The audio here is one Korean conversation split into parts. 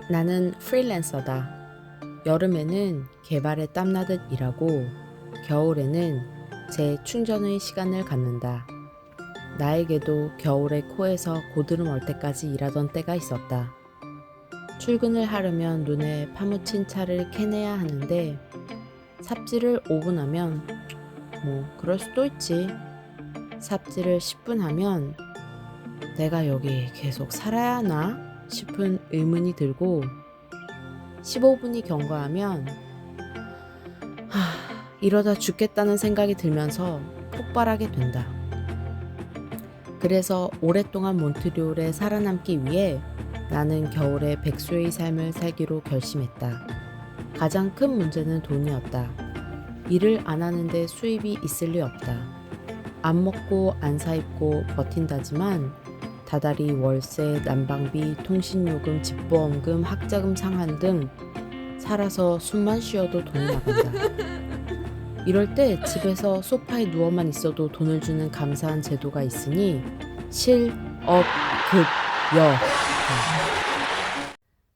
나는 프리랜서다. 여름에는 개발에 땀나듯 일하고 겨울에는 재충전의 시간을 갖는다. 나에게도 겨울에 코에서 고드름 얼 때까지 일하던 때가 있었다. 출근을 하려면 눈에 파묻힌 차를 캐내야 하는데 삽질을 5분 하면 그럴 수도 있지. 삽질을 10분 하면 내가 여기 계속 살아야 하나 싶은 의문이 들고 15분이 경과하면 이러다 죽겠다는 생각이 들면서 폭발하게 된다. 그래서 오랫동안 몬트리올에 살아남기 위해 나는 겨울에 백수의 삶을 살기로 결심했다. 가장 큰 문제는 돈이었다. 일을 안 하는데 수입이 있을 리 없다. 안 먹고 안 사입고 버틴다지만 다달이 월세, 난방비, 통신요금, 집보험금, 학자금 상환 등 살아서 숨만 쉬어도 돈이 나간다. 이럴 때 집에서 소파에 누워만 있어도 돈을 주는 감사한 제도가 있으니 실업급여.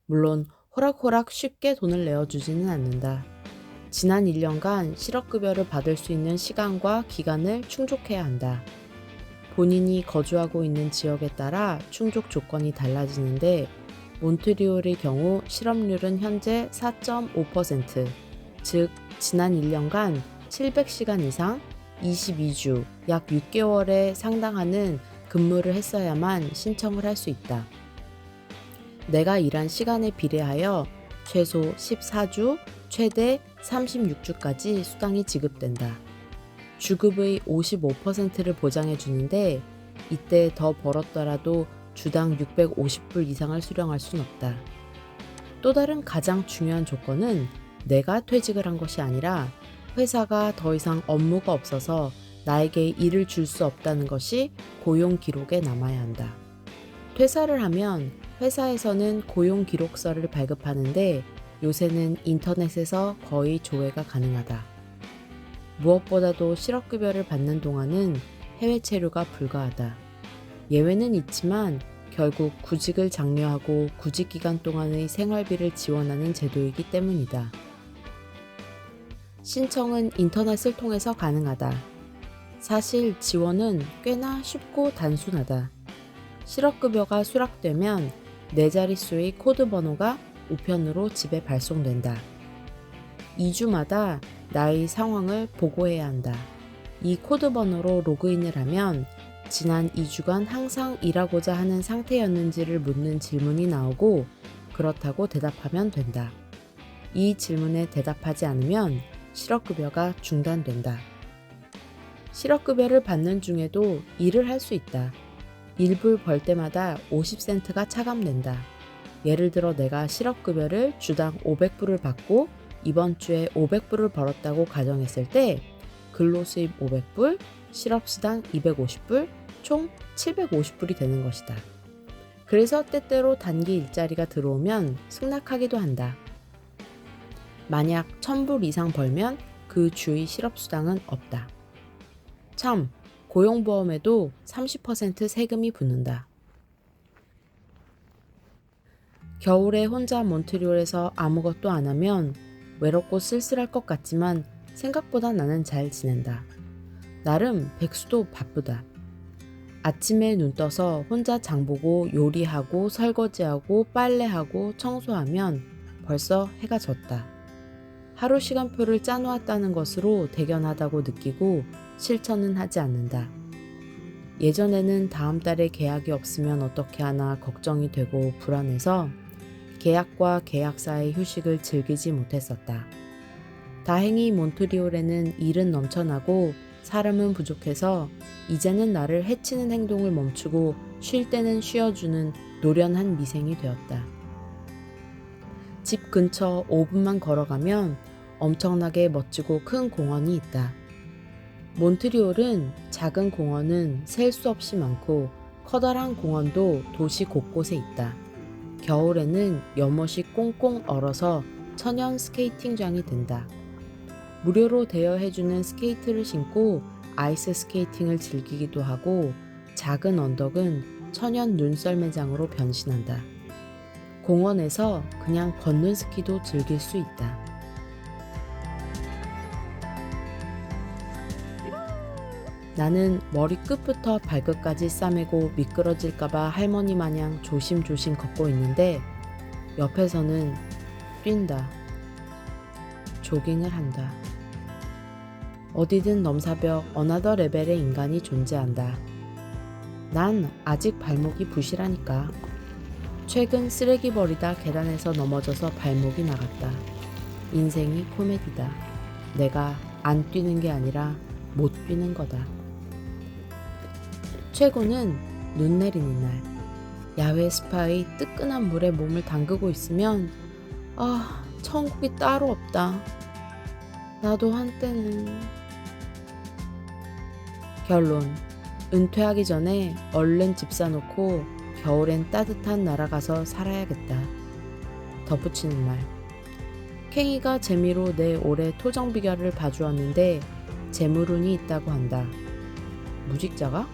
물론 호락호락 쉽게 돈을 내어주지는 않는다. 지난 1년간 실업급여를 받을 수 있는 시간과 기간을 충족해야 한다. 본인이 거주하고 있는 지역에 따라 충족 조건이 달라지는데 몬트리올의 경우 실업률은 현재 4.5%, 즉 지난 1년간 700시간 이상 22주, 약 6개월에 상당하는 근무를 했어야만 신청을 할 수 있다. 내가 일한 시간에 비례하여 최소 14주, 최대 36주까지 수당이 지급된다. 주급의 55%를 보장해 주는데 이때 더 벌었더라도 주당 650불 이상을 수령할 순 없다. 또 다른 가장 중요한 조건은 내가 퇴직을 한 것이 아니라 회사가 더 이상 업무가 없어서 나에게 일을 줄 수 없다는 것이 고용 기록에 남아야 한다. 퇴사를 하면 회사에서는 고용 기록서를 발급하는데 요새는 인터넷에서 거의 조회가 가능하다. 무엇보다도 실업급여를 받는 동안은 해외 체류가 불가하다. 예외는 있지만 결국 구직을 장려하고 구직 기간 동안의 생활비를 지원하는 제도이기 때문이다. 신청은 인터넷을 통해서 가능하다. 사실 지원은 꽤나 쉽고 단순하다. 실업급여가 수락되면 4자릿수의 코드 번호가 우편으로 집에 발송된다. 2주마다 나의 상황을 보고해야 한다. 이 코드 번호로 로그인을 하면 지난 2주간 항상 일하고자 하는 상태였는지를 묻는 질문이 나오고 그렇다고 대답하면 된다. 이 질문에 대답하지 않으면 실업급여가 중단된다. 실업급여를 받는 중에도 일을 할 수 있다. 1불 벌 때마다 50센트가 차감된다. 예를 들어 내가 실업급여를 주당 500불을 받고 이번 주에 500불을 벌었다고 가정했을 때 근로수입 500불, 실업수당 250불, 총 750불이 되는 것이다. 그래서 때때로 단기 일자리가 들어오면 승낙하기도 한다. 만약 1000불 이상 벌면 그 주의 실업수당은 없다. 참, 고용보험에도 30% 세금이 붙는다. 겨울에 혼자 몬트리올에서 아무것도 안 하면 외롭고 쓸쓸할 것 같지만 생각보다 나는 잘 지낸다. 나름 백수도 바쁘다. 아침에 눈 떠서 혼자 장보고 요리하고 설거지하고 빨래하고 청소하면 벌써 해가 졌다. 하루 시간표를 짜놓았다는 것으로 대견하다고 느끼고 실천은 하지 않는다. 예전에는 다음 달에 계약이 없으면 어떻게 하나 걱정이 되고 불안해서 계약과 계약사의 휴식을 즐기지 못했었다. 다행히 몬트리올에는 일은 넘쳐나고 사람은 부족해서 이제는 나를 해치는 행동을 멈추고 쉴 때는 쉬어주는 노련한 미생이 되었다. 집 근처 5분만 걸어가면 엄청나게 멋지고 큰 공원이 있다. 몬트리올은 작은 공원은 셀 수 없이 많고 커다란 공원도 도시 곳곳에 있다. 겨울에는 연못이 꽁꽁 얼어서 천연 스케이팅장이 된다. 무료로 대여해주는 스케이트를 신고 아이스 스케이팅을 즐기기도 하고 작은 언덕은 천연 눈썰매장으로 변신한다. 공원에서 그냥 걷는 스키도 즐길 수 있다. 나는 머리 끝부터 발끝까지 싸매고 미끄러질까봐 할머니 마냥 조심조심 걷고 있는데 옆에서는 뛴다. 조깅을 한다. 어디든 넘사벽 어나더 레벨의 인간이 존재한다. 난 아직 발목이 부실하니까. 최근 쓰레기 버리다 계단에서 넘어져서 발목이 나갔다. 인생이 코미디다. 내가 안 뛰는 게 아니라 못 뛰는 거다. 최고는 눈 내리는 날. 야외 스파의 뜨끈한 물에 몸을 담그고 있으면 천국이 따로 없다. 나도 한때는. 결론. 은퇴하기 전에 얼른 집 사놓고 겨울엔 따뜻한 나라 가서 살아야겠다. 덧붙이는 말. 캥이가 재미로 내 올해 토정 비결을 봐주었는데 재물운이 있다고 한다. 무직자가?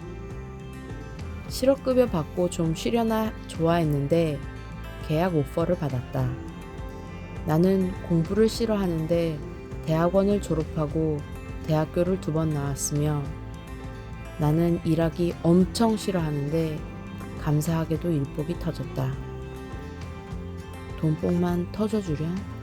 실업급여 받고 좀 쉬려나 좋아했는데 계약 오퍼를 받았다. 나는 공부를 싫어하는데 대학원을 졸업하고 대학교를 2번 나왔으며 나는 일하기 엄청 싫어하는데 감사하게도 일복이 터졌다. 돈복만 터져주렴.